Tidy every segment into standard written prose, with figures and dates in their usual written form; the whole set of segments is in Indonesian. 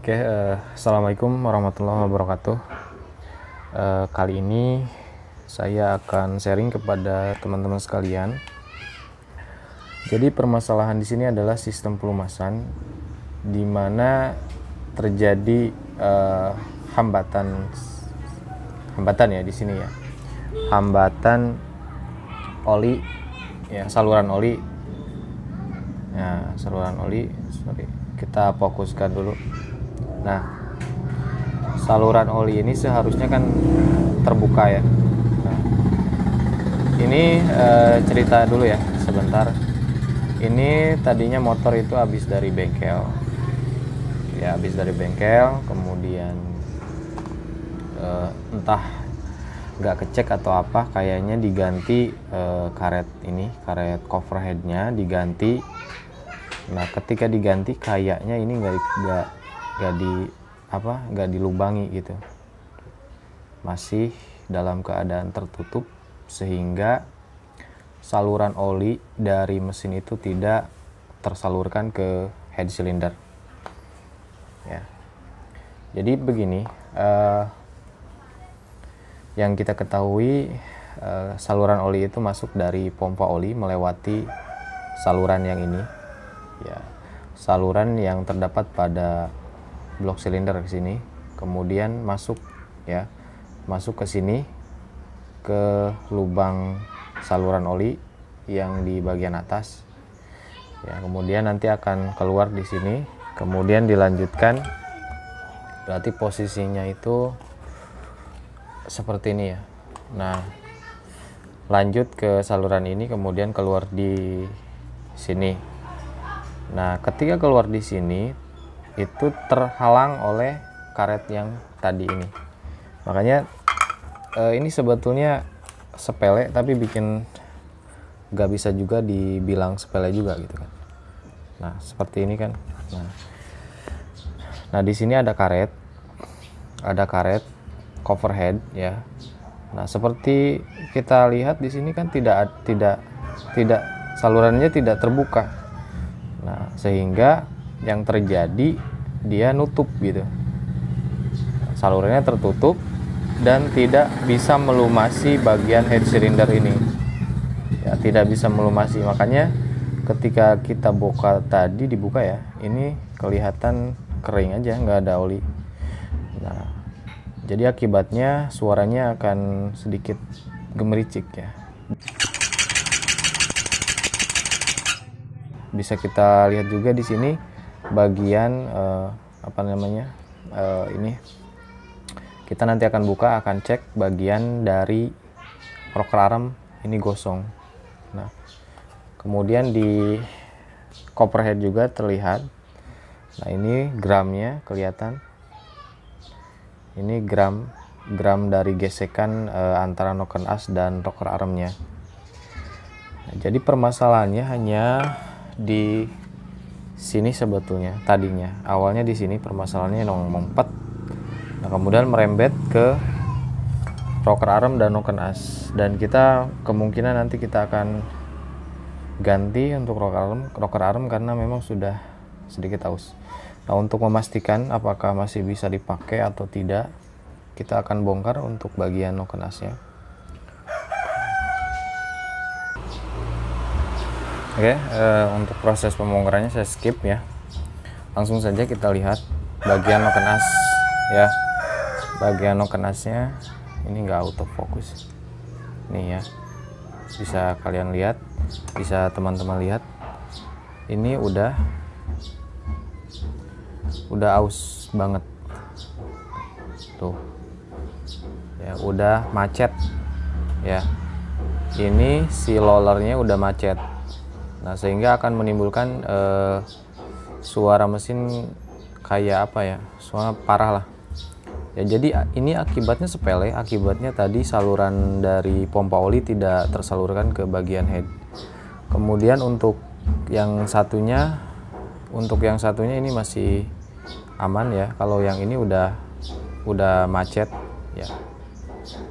Assalamualaikum warahmatullahi wabarakatuh. Kali ini saya akan sharing kepada teman-teman sekalian. Jadi permasalahan di sini adalah sistem pelumasan, di mana terjadi hambatan ya di sini ya, hambatan oli, ya saluran oli. Ya, saluran oli. Kita fokuskan dulu. Nah, saluran oli ini seharusnya kan terbuka ya. Nah, ini cerita dulu ya sebentar. Ini tadinya motor itu habis dari bengkel. Ya, habis dari bengkel, kemudian entah nggak kecek atau apa, kayaknya diganti karet cover headnya diganti. Nah, ketika diganti kayaknya ini nggak dilubangi gitu, masih dalam keadaan tertutup, sehingga saluran oli dari mesin itu tidak tersalurkan ke head cylinder ya. Jadi begini, yang kita ketahui, saluran oli itu masuk dari pompa oli melewati saluran yang ini ya, saluran yang terdapat pada blok silinder ke sini, kemudian masuk ke sini ke lubang saluran oli yang di bagian atas ya, kemudian nanti akan keluar di sini, kemudian dilanjutkan. Berarti posisinya itu seperti ini ya. Nah, lanjut ke saluran ini, kemudian keluar di sini. Nah, ketika keluar di sini itu terhalang oleh karet yang tadi ini. Makanya ini sebetulnya sepele, tapi nggak bisa juga dibilang sepele juga gitu kan. Nah, seperti ini kan. Nah, di sini ada karet cover head ya. Nah, seperti kita lihat di sini kan tidak salurannya tidak terbuka. Nah, sehingga yang terjadi dia nutup gitu. Salurannya tertutup dan tidak bisa melumasi bagian head cylinder ini. Ya, tidak bisa melumasi. Makanya ketika kita dibuka ya, ini kelihatan kering aja, nggak ada oli. Nah, jadi akibatnya suaranya akan sedikit gemericik ya. Bisa kita lihat juga di sini bagian ini kita nanti akan cek bagian dari rocker arm ini gosong. Nah, kemudian di cover head juga terlihat. Nah, ini gramnya kelihatan. Ini gram dari gesekan antara noken as dan rocker armnya. Nah, jadi permasalahannya hanya di sini sebetulnya. Tadinya awalnya di sini permasalahannya mempet. Nah, kemudian merembet ke rocker arm dan noken as, dan kita kemungkinan nanti kita akan ganti untuk rocker arm karena memang sudah sedikit aus. Nah, untuk memastikan apakah masih bisa dipakai atau tidak, kita akan bongkar untuk bagian noken asnya. Oke, untuk proses pembongkarannya saya skip ya. Langsung saja kita lihat bagian noken as ya. Bagian noken asnya ini nggak autofocus. Nih ya, bisa kalian lihat, bisa teman-teman lihat. Ini udah aus banget. Tuh. Ya, udah macet. Ya. Ini si rollernya udah macet. Nah, sehingga akan menimbulkan suara mesin kayak apa ya, suara parah lah ya. Jadi ini akibatnya sepele, akibatnya tadi saluran dari pompa oli tidak tersalurkan ke bagian head. Kemudian untuk yang satunya ini masih aman ya. Kalau yang ini udah macet ya.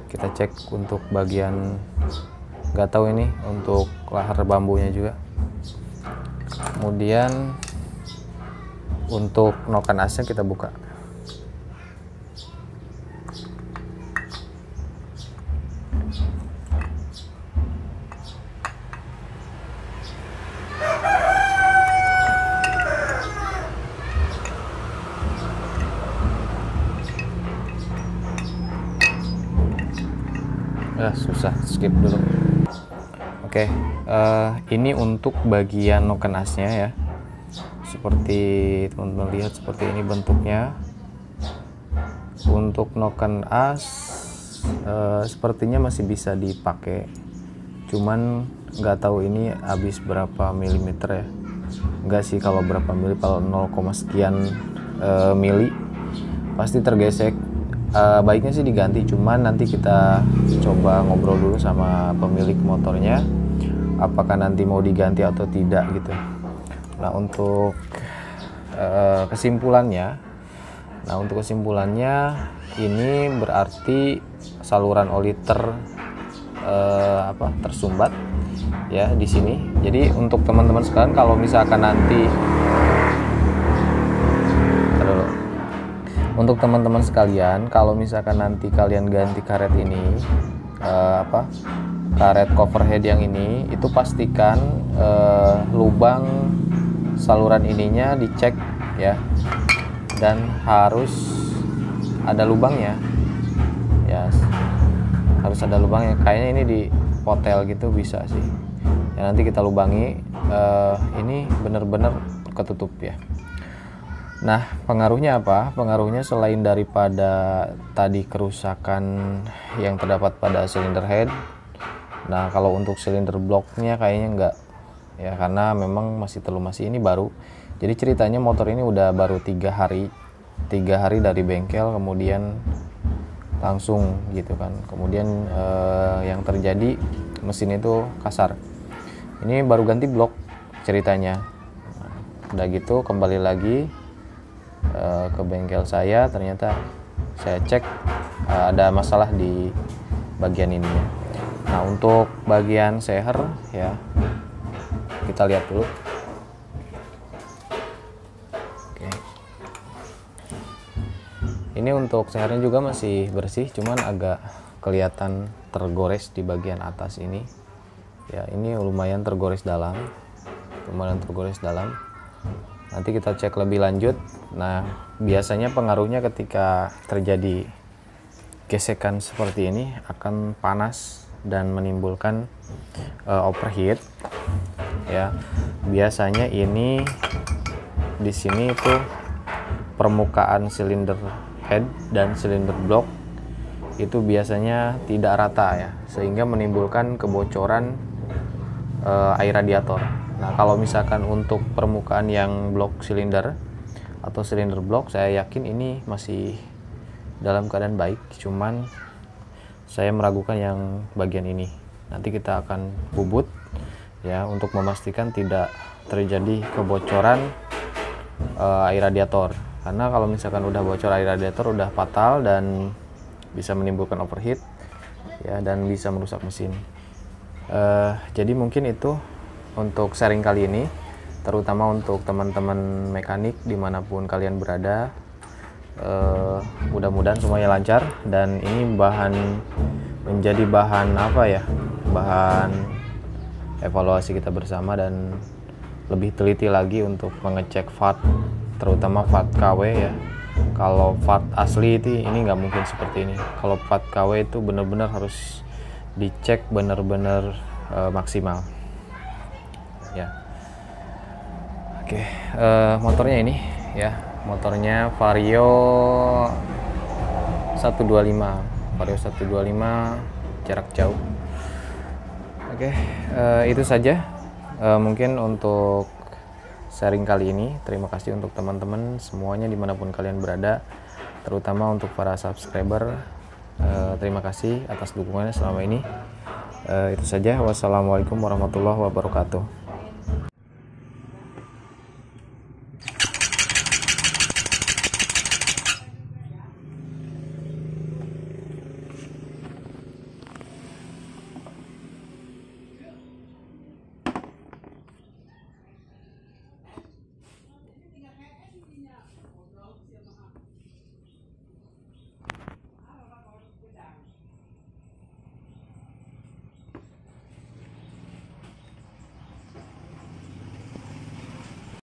Kita cek untuk bagian, nggak tahu ini untuk lahar bambunya juga. Kemudian Untuk noken asnya kita buka. Susah, skip dulu. Oke, ini untuk bagian noken asnya ya. Seperti teman-teman lihat, seperti ini bentuknya. Untuk noken as sepertinya masih bisa dipakai, cuman nggak tahu ini habis berapa milimeter ya. Enggak sih, kalau berapa mili, kalau 0, sekian mili pasti tergesek. Baiknya sih diganti, cuman nanti kita coba ngobrol dulu sama pemilik motornya apakah nanti mau diganti atau tidak gitu. Nah untuk kesimpulannya ini berarti saluran oli tersumbat ya di sini. Jadi untuk teman-teman sekalian, kalau misalkan nanti untuk teman-teman sekalian, kalau misalkan nanti kalian ganti karet ini, karet coverhead yang ini, itu pastikan lubang saluran ininya dicek ya, dan harus ada lubangnya ya, harus ada lubangnya. Kayaknya ini di potel gitu bisa sih ya, nanti kita lubangi. Ini benar-benar ketutup ya. Nah, pengaruhnya apa? Pengaruhnya selain daripada tadi kerusakan yang terdapat pada silinder head. Nah, kalau untuk silinder blocknya kayaknya enggak ya, karena memang masih ini baru. Jadi ceritanya motor ini udah baru 3 hari dari bengkel, kemudian langsung gitu kan. Kemudian yang terjadi mesin itu kasar. Ini baru ganti blok ceritanya. Nah, udah gitu kembali lagi ke bengkel saya, ternyata saya cek ada masalah di bagian ini ya. Nah untuk bagian seher ya, kita lihat dulu. Oke. Ini untuk sehernya juga masih bersih, cuman agak kelihatan tergores di bagian atas ini ya. Ini lumayan tergores dalam, nanti kita cek lebih lanjut. Nah biasanya pengaruhnya ketika terjadi gesekan seperti ini akan panas dan menimbulkan overheat ya. Biasanya ini di sini itu permukaan silinder head dan silinder block itu biasanya tidak rata ya, sehingga menimbulkan kebocoran air radiator. Nah kalau misalkan untuk permukaan yang blok silinder atau silinder blok, saya yakin ini masih dalam keadaan baik, cuman saya meragukan yang bagian ini. Nanti kita akan bubut ya untuk memastikan tidak terjadi kebocoran air radiator, karena kalau misalkan udah bocor air radiator udah fatal dan bisa menimbulkan overheat ya, dan bisa merusak mesin. Jadi mungkin itu untuk sharing kali ini, terutama untuk teman-teman mekanik dimanapun kalian berada. Mudah-mudahan semuanya lancar, dan ini menjadi bahan bahan evaluasi kita bersama, dan lebih teliti lagi untuk mengecek VAT, terutama VAT KW ya. Kalau VAT asli ini nggak mungkin seperti ini. Kalau VAT KW itu benar-benar harus dicek benar-benar maksimal ya. Oke, motornya ini ya, motornya Vario 125 jarak jauh. Oke, itu saja mungkin untuk sharing kali ini. Terima kasih untuk teman-teman semuanya dimanapun kalian berada, terutama untuk para subscriber. Terima kasih atas dukungannya selama ini. Itu saja. Wassalamualaikum warahmatullahi wabarakatuh.